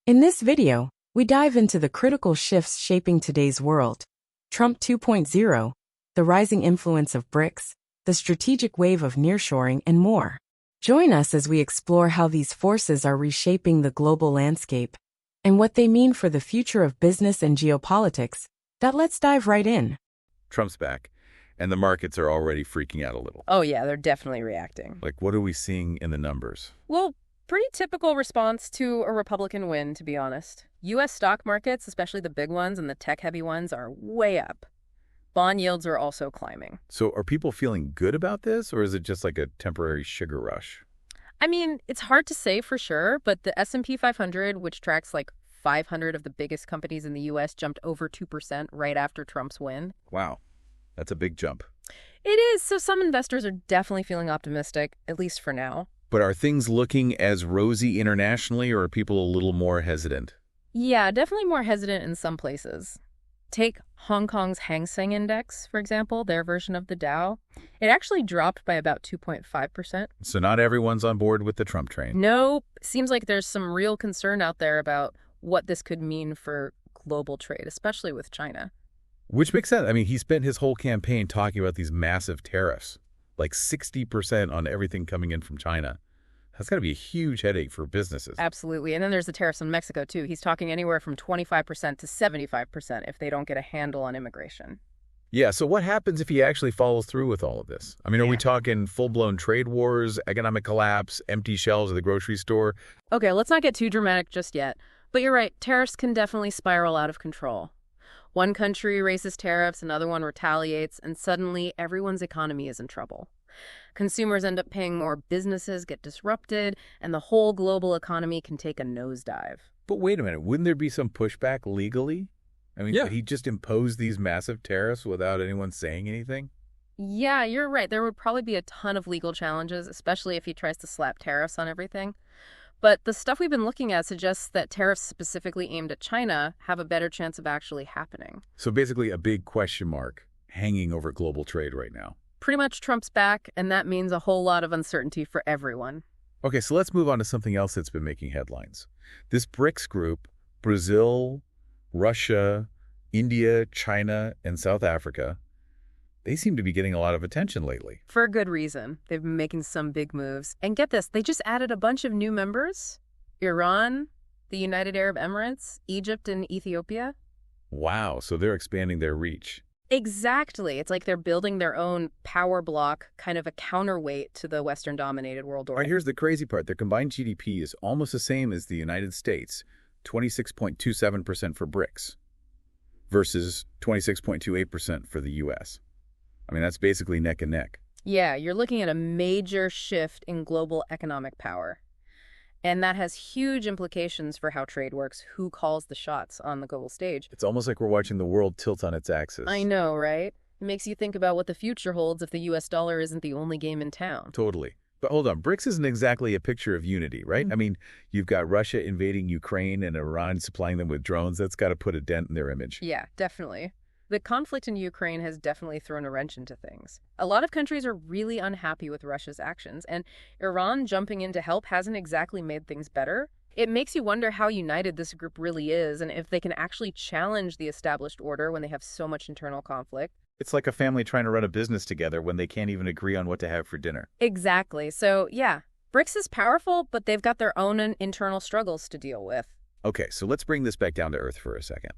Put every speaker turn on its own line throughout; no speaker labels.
In this video, we dive into the critical shifts shaping today's world. Trump 2.0, the rising influence of BRICS, the strategic wave of nearshoring, and more. Join us as we explore how these forces are reshaping the global landscape and what they mean for the future of business and geopolitics. Let's dive right in.
Trump's back, and the markets are already freaking out a little.
Oh, yeah, they're definitely reacting.
Like, what are we seeing in the numbers?
Well, pretty typical response to a Republican win, to be honest. U.S. stock markets, especially the big ones and the tech-heavy ones, are way up. Bond yields are also climbing.
So are people feeling good about this, or is it just like a temporary sugar rush?
I mean, it's hard to say for sure, but the S&P 500, which tracks like 500 of the biggest companies in the U.S., jumped over 2% right after Trump's win.
Wow, that's a big jump.
It is, so some investors are definitely feeling optimistic, at least for now.
But are things looking as rosy internationally, or are people a little more hesitant?
Yeah, definitely more hesitant in some places. Take Hong Kong's Hang Seng Index, for example, their version of the Dow. It actually dropped by about 2.5%.
So not everyone's on board with the Trump train.
Nope. Seems like there's some real concern out there about what this could mean for global trade, especially with China.
Which makes sense. I mean, he spent his whole campaign talking about these massive tariffs, like 60% on everything coming in from China. That's got to be a huge headache for businesses.
Absolutely. And then there's the tariffs on Mexico, too. He's talking anywhere from 25% to 75% if they don't get a handle on immigration.
Yeah, so what happens if he actually follows through with all of this? I mean, are we talking full-blown trade wars, economic collapse, empty shelves at the grocery store?
Okay, let's not get too dramatic just yet. But you're right, tariffs can definitely spiral out of control. One country raises tariffs, another one retaliates, and suddenly everyone's economy is in trouble. Consumers end up paying more, businesses get disrupted, and the whole global economy can take a nosedive.
But wait a minute, wouldn't there be some pushback legally? I mean, could he just impose these massive tariffs without anyone saying anything?
Yeah, you're right. There would probably be a ton of legal challenges, especially if he tries to slap tariffs on everything. But the stuff we've been looking at suggests that tariffs specifically aimed at China have a better chance of actually happening.
So basically a big question mark hanging over global trade right now.
Pretty much Trump's back, and that means a whole lot of uncertainty for everyone.
Okay, so let's move on to something else that's been making headlines. This BRICS group, Brazil, Russia, India, China, and South Africa, they seem to be getting a lot of attention lately.
For a good reason. They've been making some big moves. And get this, they just added a bunch of new members. Iran, the United Arab Emirates, Egypt, and Ethiopia.
Wow, so they're expanding their reach.
Exactly. It's like they're building their own power block, kind of a counterweight to the Western-dominated world order.
All right, here's the crazy part. Their combined GDP is almost the same as the United States, 26.27% for BRICS, versus 26.28% for the U.S. I mean, that's basically neck and neck.
Yeah, you're looking at a major shift in global economic power. And that has huge implications for how trade works, who calls the shots on the global stage.
It's almost like we're watching the world tilt on its axis.
I know, right? It makes you think about what the future holds if the U.S. dollar isn't the only game in town.
Totally. But hold on, BRICS isn't exactly a picture of unity, right? I mean, you've got Russia invading Ukraine and Iran supplying them with drones. That's got to put a dent in their image.
Yeah, definitely. The conflict in Ukraine has definitely thrown a wrench into things. A lot of countries are really unhappy with Russia's actions, and Iran jumping in to help hasn't exactly made things better. It makes you wonder how united this group really is and if they can actually challenge the established order when they have so much internal conflict.
It's like a family trying to run a business together when they can't even agree on what to have for dinner.
Exactly. So, yeah, BRICS is powerful, but they've got their own internal struggles to deal with.
Okay, so let's bring this back down to earth for a second.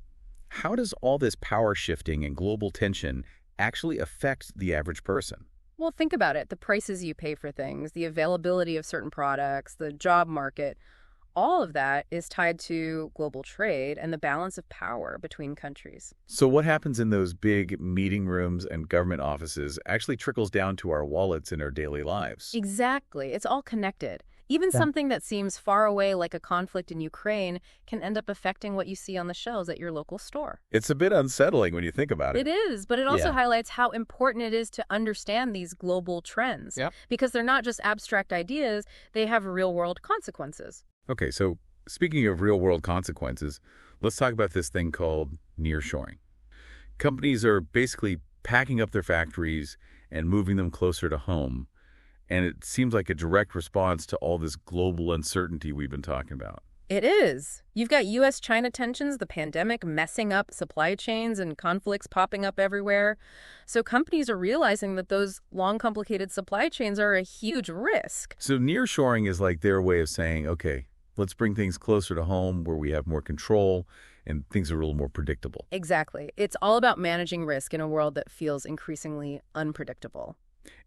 How does all this power shifting and global tension actually affect the average person?
Well, think about it. The prices you pay for things, the availability of certain products, the job market, all of that is tied to global trade and the balance of power between countries.
So what happens in those big meeting rooms and government offices actually trickles down to our wallets in our daily lives.
Exactly. It's all connected. Even something that seems far away, like a conflict in Ukraine, can end up affecting what you see on the shelves at your local store.
It's a bit unsettling when you think about it.
It is, but it also highlights how important it is to understand these global trends. Because they're not just abstract ideas, they have real-world consequences.
Okay, so speaking of real-world consequences, let's talk about this thing called nearshoring. Companies are basically packing up their factories and moving them closer to home. And it seems like a direct response to all this global uncertainty we've been talking about.
It is. You've got U.S.-China tensions, the pandemic messing up supply chains, and conflicts popping up everywhere. So companies are realizing that those long, complicated supply chains are a huge risk.
So nearshoring is like their way of saying, okay, let's bring things closer to home where we have more control and things are a little more predictable.
Exactly. It's all about managing risk in a world that feels increasingly unpredictable.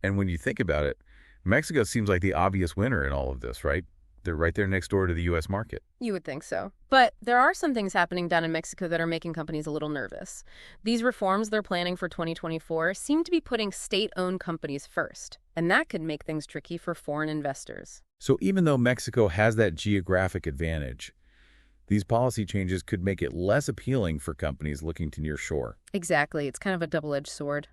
And when you think about it, Mexico seems like the obvious winner in all of this, right? They're right there next door to the U.S. market.
You would think so. But there are some things happening down in Mexico that are making companies a little nervous. These reforms they're planning for 2024 seem to be putting state-owned companies first, and that could make things tricky for foreign investors.
So even though Mexico has that geographic advantage, these policy changes could make it less appealing for companies looking to nearshore.
Exactly. It's kind of a double-edged sword.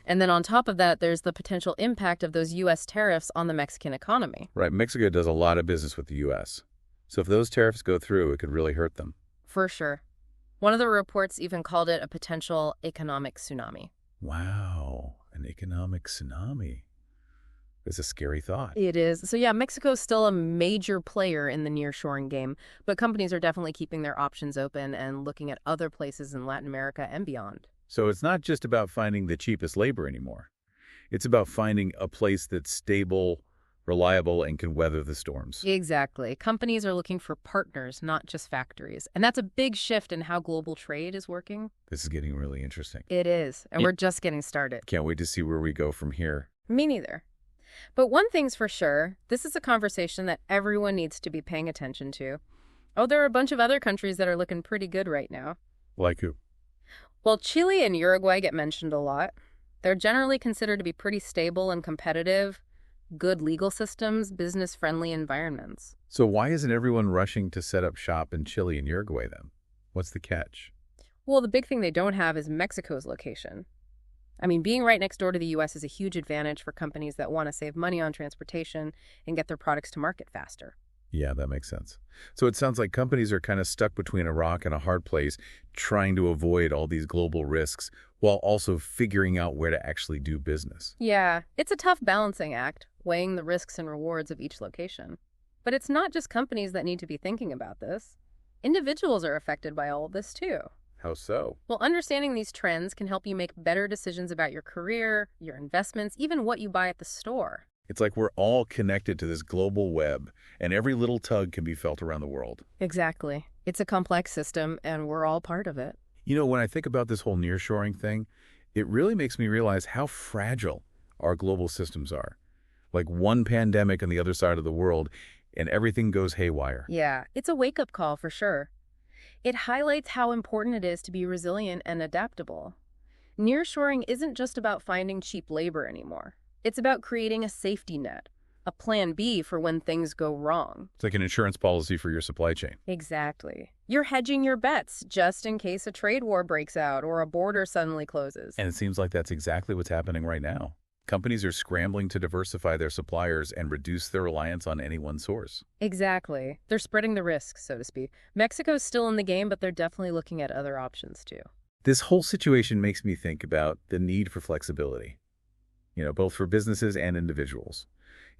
And then on top of that, there's the potential impact of those U.S. tariffs on the Mexican economy.
Right. Mexico does a lot of business with the U.S. So if those tariffs go through, it could really hurt them.
For sure. One of the reports even called it a potential economic tsunami.
Wow. An economic tsunami. It's a scary thought.
It is. So yeah, Mexico's still a major player in the nearshoring game, but companies are definitely keeping their options open and looking at other places in Latin America and beyond.
So it's not just about finding the cheapest labor anymore. It's about finding a place that's stable, reliable, and can weather the storms.
Exactly. Companies are looking for partners, not just factories. And that's a big shift in how global trade is working.
This is getting really interesting.
It is. And we're just getting started.
Can't wait to see where we go from here.
Me neither. But one thing's for sure, this is a conversation that everyone needs to be paying attention to. Oh, there are a bunch of other countries that are looking pretty good right now.
Like who?
Well, Chile and Uruguay get mentioned a lot. They're generally considered to be pretty stable and competitive, good legal systems, business-friendly environments.
So why isn't everyone rushing to set up shop in Chile and Uruguay then? What's the catch?
Well, the big thing they don't have is Mexico's location. I mean, being right next door to the U.S. is a huge advantage for companies that want to save money on transportation and get their products to market faster.
Yeah, that makes sense. So it sounds like companies are kind of stuck between a rock and a hard place, trying to avoid all these global risks while also figuring out where to actually do business.
Yeah, it's a tough balancing act, weighing the risks and rewards of each location. But it's not just companies that need to be thinking about this. Individuals are affected by all of this too.
How so?
Well, understanding these trends can help you make better decisions about your career, your investments, even what you buy at the store.
It's like we're all connected to this global web, and every little tug can be felt around the world.
Exactly. It's a complex system, and we're all part of it.
You know, when I think about this whole nearshoring thing, it really makes me realize how fragile our global systems are. Like one pandemic on the other side of the world, and everything goes haywire.
Yeah, it's a wake-up call for sure. It highlights how important it is to be resilient and adaptable. Nearshoring isn't just about finding cheap labor anymore. It's about creating a safety net, a plan B for when things go wrong.
It's like an insurance policy for your supply chain.
Exactly. You're hedging your bets just in case a trade war breaks out or a border suddenly closes.
And it seems like that's exactly what's happening right now. Companies are scrambling to diversify their suppliers and reduce their reliance on any one source.
Exactly. They're spreading the risk, so to speak. Mexico's still in the game, but they're definitely looking at other options too.
This whole situation makes me think about the need for flexibility, both for businesses and individuals.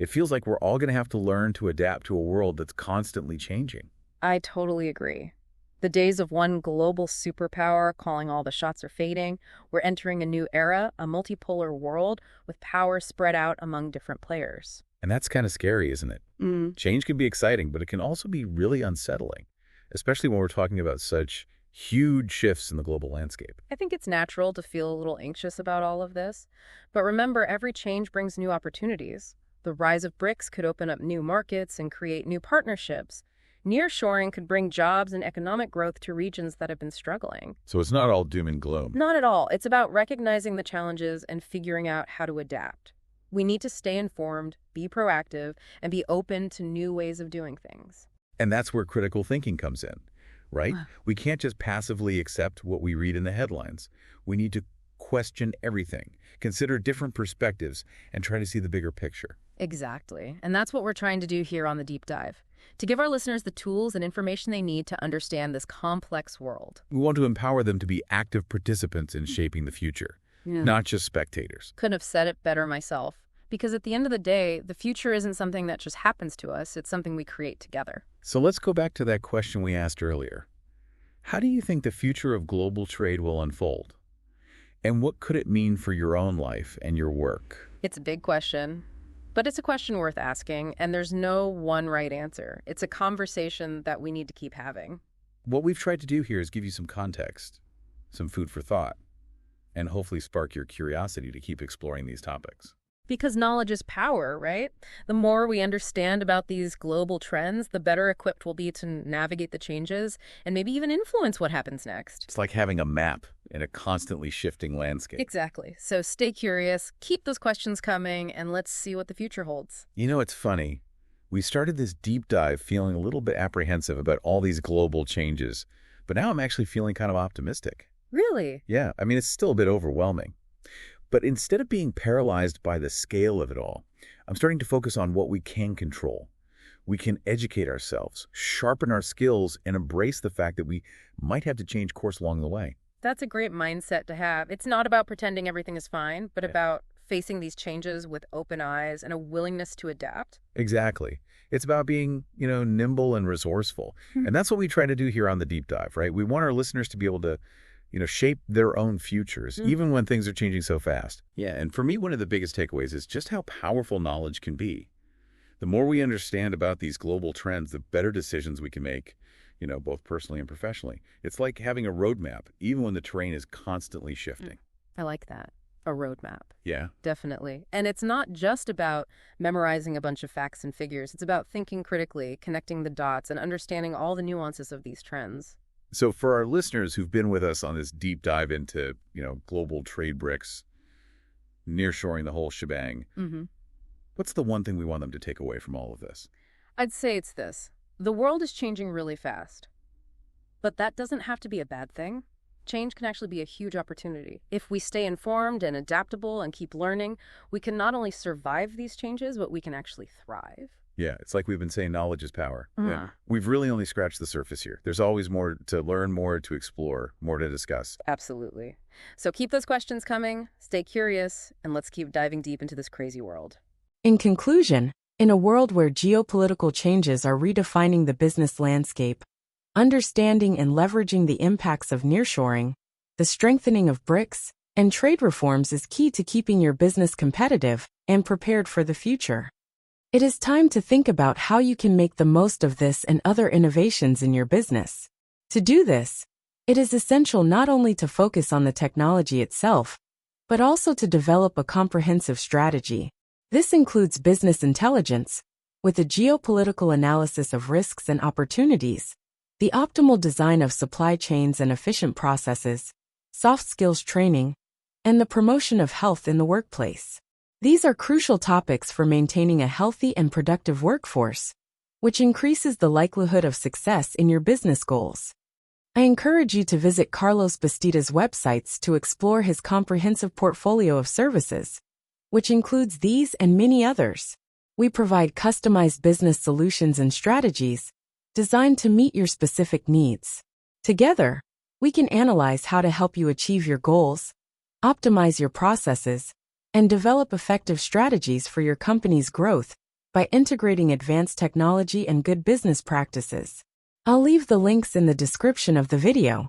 It feels like we're all going to have to learn to adapt to a world that's constantly changing.
I totally agree. The days of one global superpower calling all the shots are fading. We're entering a new era, a multipolar world with power spread out among different players.
And that's kind of scary, isn't it? Change can be exciting, but it can also be really unsettling, especially when we're talking about such huge shifts in the global landscape.
I think it's natural to feel a little anxious about all of this. But remember, every change brings new opportunities. The rise of BRICS could open up new markets and create new partnerships. Nearshoring could bring jobs and economic growth to regions that have been struggling.
So it's not all doom and gloom.
Not at all. It's about recognizing the challenges and figuring out how to adapt. We need to stay informed, be proactive, and be open to new ways of doing things.
And that's where critical thinking comes in, right? We can't just passively accept what we read in the headlines. We need to question everything, consider different perspectives, and try to see the bigger picture.
Exactly. And that's what we're trying to do here on The Deep Dive, to give our listeners the tools and information they need to understand this complex world.
We want to empower them to be active participants in shaping the future, not just spectators.
Couldn't have said it better myself. Because at the end of the day, the future isn't something that just happens to us, it's something we create together.
So let's go back to that question we asked earlier. How do you think the future of global trade will unfold? And what could it mean for your own life and your work?
It's a big question, but it's a question worth asking, and there's no one right answer. It's a conversation that we need to keep having.
What we've tried to do here is give you some context, some food for thought, and hopefully spark your curiosity to keep exploring these topics.
Because knowledge is power, right? The more we understand about these global trends, the better equipped we'll be to navigate the changes and maybe even influence what happens next.
It's like having a map in a constantly shifting landscape.
Exactly. So stay curious, keep those questions coming, and let's see what the future holds.
You know, it's funny. We started this deep dive feeling a little bit apprehensive about all these global changes, but now I'm actually feeling kind of optimistic.
Really?
Yeah, I mean, it's still a bit overwhelming. But instead of being paralyzed by the scale of it all, I'm starting to focus on what we can control. We can educate ourselves, sharpen our skills, and embrace the fact that we might have to change course along the way.
That's a great mindset to have. It's not about pretending everything is fine, but about facing these changes with open eyes and a willingness to adapt.
Exactly. It's about being, nimble and resourceful. And that's what we try to do here on the Deep Dive, right? We want our listeners to be able to shape their own futures, even when things are changing so fast. Yeah, and for me, one of the biggest takeaways is just how powerful knowledge can be. The more we understand about these global trends, the better decisions we can make, both personally and professionally. It's like having a roadmap, even when the terrain is constantly shifting.
I like that. A roadmap.
Yeah.
Definitely. And it's not just about memorizing a bunch of facts and figures. It's about thinking critically, connecting the dots, and understanding all the nuances of these trends.
So for our listeners who've been with us on this deep dive into, global trade BRICS, nearshoring the whole shebang, what's the one thing we want them to take away from all of this?
I'd say it's this. The world is changing really fast. But that doesn't have to be a bad thing. Change can actually be a huge opportunity. If we stay informed and adaptable and keep learning, we can not only survive these changes, but we can actually thrive.
Yeah, it's like we've been saying, knowledge is power. Yeah. We've really only scratched the surface here. There's always more to learn, more to explore, more to discuss.
Absolutely. So keep those questions coming, stay curious, and let's keep diving deep into this crazy world.
In conclusion, in a world where geopolitical changes are redefining the business landscape, understanding and leveraging the impacts of nearshoring, the strengthening of BRICS, and trade reforms is key to keeping your business competitive and prepared for the future. It is time to think about how you can make the most of this and other innovations in your business. To do this, it is essential not only to focus on the technology itself, but also to develop a comprehensive strategy. This includes business intelligence, with a geopolitical analysis of risks and opportunities, the optimal design of supply chains and efficient processes, soft skills training, and the promotion of health in the workplace. These are crucial topics for maintaining a healthy and productive workforce, which increases the likelihood of success in your business goals. I encourage you to visit Carlos Bastida's websites to explore his comprehensive portfolio of services, which includes these and many others. We provide customized business solutions and strategies designed to meet your specific needs. Together, we can analyze how to help you achieve your goals, optimize your processes, and develop effective strategies for your company's growth by integrating advanced technology and good business practices. I'll leave the links in the description of the video,